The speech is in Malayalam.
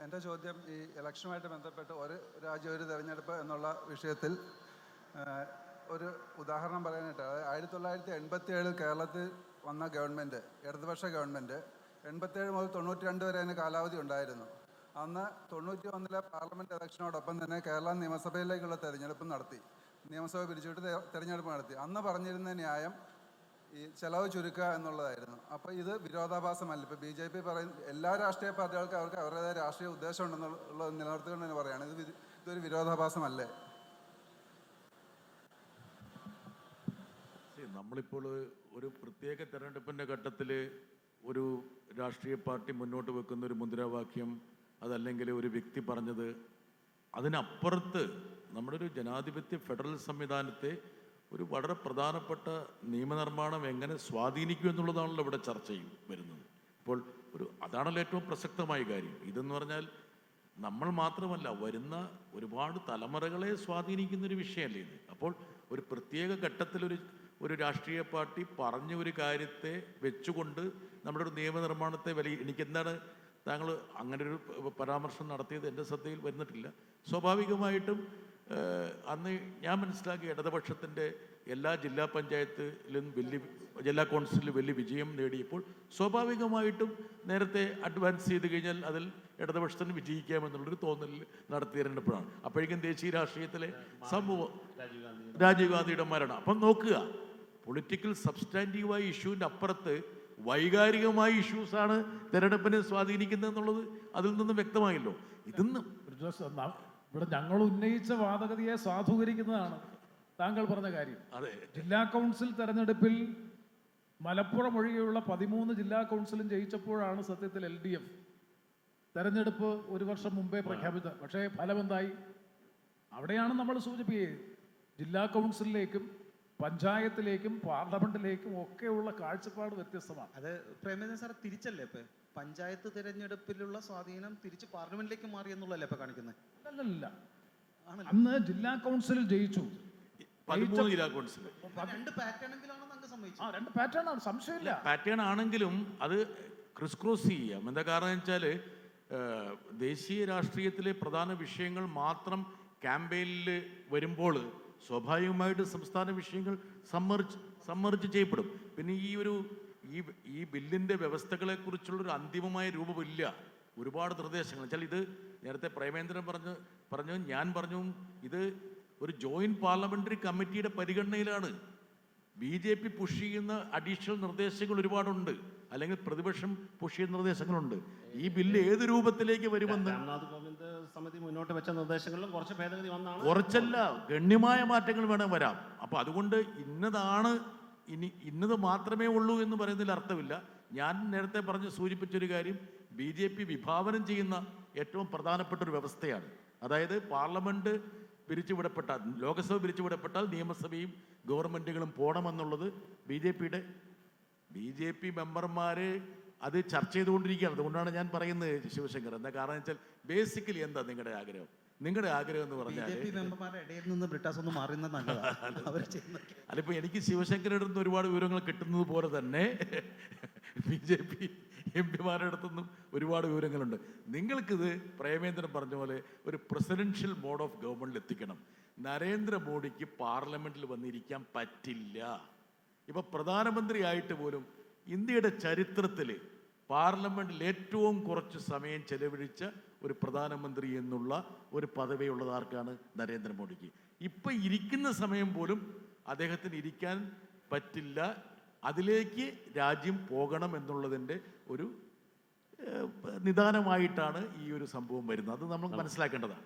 എൻ്റെ ചോദ്യം ഈ ഇലക്ഷനുമായിട്ട് ബന്ധപ്പെട്ട് ഒരു രാജ്യം ഒരു തെരഞ്ഞെടുപ്പ് എന്നുള്ള വിഷയത്തിൽ ഒരു ഉദാഹരണം പറയാനായിട്ട്, അതായത് 1987 കേരളത്തിൽ വന്ന ഗവൺമെൻറ്, ഇടതുപക്ഷ ഗവൺമെൻറ്, 87 മുതൽ 92 വരെ അതിന് കാലാവധി ഉണ്ടായിരുന്നു. അന്ന് 91 പാർലമെൻറ്റ് ഇലക്ഷനോടൊപ്പം തന്നെ കേരള നിയമസഭയിലേക്കുള്ള തെരഞ്ഞെടുപ്പ് നടത്തി. നിയമസഭ പിരിച്ചുവിട്ട് തെരഞ്ഞെടുപ്പ് നടത്തി. അന്ന് പറഞ്ഞിരുന്ന ന്യായം ഈ ചെലവ് ചുരുക്കുക എന്നുള്ളതായിരുന്നു. അപ്പോൾ ഇത് വിരോധാഭാസമല്ല. ഇപ്പോൾ BJP പറയും എല്ലാ രാഷ്ട്രീയ പാർട്ടികൾക്കും അവർക്ക് അവരുടേതായ രാഷ്ട്രീയ ഉദ്ദേശം ഉണ്ടെന്നുള്ളത് നിലനിർത്തിക്കൊണ്ട് തന്നെ പറയുകയാണ്. ഇതൊരു വിരോധാഭാസമല്ലേ? നമ്മളിപ്പോൾ ഒരു പ്രത്യേക തെരഞ്ഞെടുപ്പിൻ്റെ ഘട്ടത്തിൽ ഒരു രാഷ്ട്രീയ പാർട്ടി മുന്നോട്ട് വെക്കുന്ന ഒരു മുദ്രാവാക്യം, അതല്ലെങ്കിൽ ഒരു വ്യക്തി പറഞ്ഞത്, അതിനപ്പുറത്ത് നമ്മുടെ ഒരു ജനാധിപത്യ ഫെഡറൽ സംവിധാനത്തെ ഒരു വളരെ പ്രധാനപ്പെട്ട നിയമനിർമ്മാണം എങ്ങനെ സ്വാധീനിക്കും എന്നുള്ളതാണല്ലോ ഇവിടെ ചർച്ചയും വരുന്നത്. അപ്പോൾ അതാണല്ലോ ഏറ്റവും പ്രസക്തമായ കാര്യം. ഇതെന്ന് പറഞ്ഞാൽ നമ്മൾ മാത്രമല്ല, വരുന്ന ഒരുപാട് തലമുറകളെ സ്വാധീനിക്കുന്നൊരു വിഷയമല്ലേ ഇത്. അപ്പോൾ ഒരു പ്രത്യേക ഘട്ടത്തിൽ ഒരു രാഷ്ട്രീയ പാർട്ടി പറഞ്ഞ ഒരു കാര്യത്തെ വെച്ചുകൊണ്ട് നമ്മുടെ ഒരു നിയമനിർമ്മാണത്തെ എനിക്കെന്താണ് താങ്കൾ അങ്ങനെ ഒരു പരാമർശം നടത്തിയത് എൻ്റെ ശ്രദ്ധയിൽ വരുന്നിട്ടില്ല. സ്വാഭാവികമായിട്ടും അന്ന് ഞാൻ മനസ്സിലാക്കിയ ഇടതുപക്ഷത്തിൻ്റെ എല്ലാ ജില്ലാ പഞ്ചായത്തിലും ജില്ലാ കൗൺസിലിൽ വലിയ വിജയം നേടിയപ്പോൾ സ്വാഭാവികമായിട്ടും നേരത്തെ അഡ്വാൻസ് ചെയ്ത് കഴിഞ്ഞാൽ അതിൽ ഇടതുപക്ഷത്തിന് വിജയിക്കാമെന്നുള്ളൊരു തോന്നലിൽ നടത്തിയിരുന്നപ്പോഴാണ്. അപ്പോഴേക്കും ദേശീയ രാഷ്ട്രീയത്തിലെ സംഭവം രാജീവ് ഗാന്ധിയുടെ മരണം. അപ്പം നോക്കുക, പൊളിറ്റിക്കൽ സബ്സ്റ്റാൻറ്റീവായ ഇഷ്യൂവിൻ്റെ അപ്പുറത്ത് വൈകാരികമായ ഇഷ്യൂസാണ് തെരഞ്ഞെടുപ്പിനെ സ്വാധീനിക്കുന്നത് എന്നുള്ളത് അതിൽ നിന്നും വ്യക്തമായല്ലോ. ഇവിടെ ഞങ്ങൾ ഉന്നയിച്ച വാദഗതിയെ സാധൂകരിക്കുന്നതാണ് താങ്കൾ പറഞ്ഞ കാര്യം. അതെ, ജില്ലാ കൗൺസിൽ തെരഞ്ഞെടുപ്പിൽ മലപ്പുറം ഒഴികെയുള്ള 13 ജില്ലാ കൗൺസിലും ജയിച്ചപ്പോഴാണ് സത്യത്തിൽ LDF തെരഞ്ഞെടുപ്പ് ഒരു വർഷം മുമ്പേ പ്രഖ്യാപിച്ചത്. പക്ഷേ ഫലമെന്തായി? അവിടെയാണ് നമ്മൾ സൂചിപ്പിക്കുന്നത്, ജില്ലാ കൗൺസിലിലേക്കും പഞ്ചായത്തിലേക്കും പാർലമെന്റിലേക്കും ഒക്കെയുള്ള കാഴ്ചപ്പാട് വ്യത്യസ്തമാണ്. അത് പ്രേമചന്ദ്രൻ സാർ തിരിച്ചല്ലേ ഇപ്പൊ പഞ്ചായത്ത് തിരഞ്ഞെടുപ്പിലുള്ള സ്വാധീനം തിരിച്ച് പാർലമെന്റിലേക്ക് മാറി എന്നുള്ളല്ലേ ഇപ്പൊ കാണിക്കുന്നത്? അല്ലല്ല, അന്ന് ജില്ലാ കൗൺസിലിൽ ജയിച്ചു. രണ്ട് പാറ്റേൺ ആണ്, സംശയമില്ല. പാറ്റേൺ ആണെങ്കിലും അത് ക്രിസ്ക്രോസ് ചെയ്യാം. എന്താ കാരണം വെച്ചാൽ ദേശീയ രാഷ്ട്രീയത്തിലെ പ്രധാന വിഷയങ്ങൾ മാത്രം ക്യാമ്പയിനിൽ വരുമ്പോൾ സ്വാഭാവികമായിട്ട് സംസ്ഥാന വിഷയങ്ങൾ സമ്മർജ് ചെയ്യപ്പെടും. പിന്നെ ഈ ബില്ലിൻ്റെ വ്യവസ്ഥകളെക്കുറിച്ചുള്ളൊരു അന്തിമമായ രൂപമില്ല. ഒരുപാട് നിർദ്ദേശങ്ങൾ വെച്ചാൽ ഇത് നേരത്തെ പ്രേമേന്ദ്രൻ പറഞ്ഞു ഞാൻ പറഞ്ഞു, ഇത് ഒരു ജോയിൻറ്റ് പാർലമെൻ്ററി കമ്മിറ്റിയുടെ പരിഗണനയിലാണ്. BJP പുഷ് ചെയ്യുന്ന അഡീഷണൽ നിർദ്ദേശങ്ങൾ ഒരുപാടുണ്ട്, അല്ലെങ്കിൽ പ്രതിപക്ഷം പുഷ് ചെയ്യുന്ന നിർദ്ദേശങ്ങളുണ്ട്. ഈ ബില്ല് ഏത് രൂപത്തിലേക്ക് വരുമെന്ന് സമിതി മുന്നോട്ട് വെച്ച നിർദ്ദേശങ്ങളിലും കുറച്ച് ഭേദഗതി വന്നാണ്, കുറച്ചല്ല ഗണ്യമായ മാറ്റങ്ങൾ വേണം വരാം. അപ്പോൾ അതുകൊണ്ട് ഇന്നത് മാത്രമേ ഉള്ളൂ എന്ന് പറയുന്നതിൽ അർത്ഥമില്ല. ഞാൻ നേരത്തെ സൂചിപ്പിച്ചൊരു കാര്യം, BJP വിഭാവനം ചെയ്യുന്ന ഏറ്റവും പ്രധാനപ്പെട്ട ഒരു വ്യവസ്ഥയാണ്. അതായത് പാർലമെന്റ് പിരിച്ചുവിടപ്പെട്ടാൽ, ലോകസഭ പിരിച്ചുവിടപ്പെട്ടാൽ നിയമസഭയും ഗവൺമെൻറ്റുകളും പോകണമെന്നുള്ളത് BJP മെമ്പർമാർ അത് ചർച്ച ചെയ്തുകൊണ്ടിരിക്കുകയാണ്. അതുകൊണ്ടാണ് ഞാൻ പറയുന്നത് ശിവശങ്കർ, എന്താ കാരണം വെച്ചാൽ ബേസിക്കലി എന്താ നിങ്ങളുടെ ആഗ്രഹം എന്ന് പറഞ്ഞാൽ അതിപ്പോൾ എനിക്ക് ശിവശങ്കരുടെ അടുത്ത് ഒരുപാട് വിവരങ്ങൾ കിട്ടുന്നത് പോലെ തന്നെ BJP MP-മാരുടെ അടുത്തുനിന്നും ഒരുപാട് വിവരങ്ങളുണ്ട്. നിങ്ങൾക്കിത് പ്രേമേന്ദ്രൻ പറഞ്ഞ പോലെ ഒരു പ്രസിഡൻഷ്യൽ മോഡ് ഓഫ് ഗവൺമെൻറ്റിൽ എത്തിക്കണം. നരേന്ദ്രമോദിക്ക് പാർലമെൻറ്റിൽ വന്നിരിക്കാൻ പറ്റില്ല. ഇപ്പം പ്രധാനമന്ത്രി ആയിട്ട് പോലും ഇന്ത്യയുടെ ചരിത്രത്തിൽ പാർലമെൻറ്റിൽ ഏറ്റവും കുറച്ച് സമയം ചെലവഴിച്ച ഒരു പ്രധാനമന്ത്രി എന്നുള്ള ഒരു പദവിയുള്ളത് ആർക്കാണ്? നരേന്ദ്രമോദിക്ക്. ഇപ്പം ഇരിക്കുന്ന സമയം പോലും അദ്ദേഹത്തിന് ഇരിക്കാൻ പറ്റില്ല. അതിലേക്ക് രാജ്യം പോകണം എന്നുള്ളതിൻ്റെ ഒരു നിദാനമായിട്ടാണ് ഈ ഒരു സംഭവം വരുന്നത്. അത് നമ്മൾ മനസ്സിലാക്കേണ്ടതാണ്.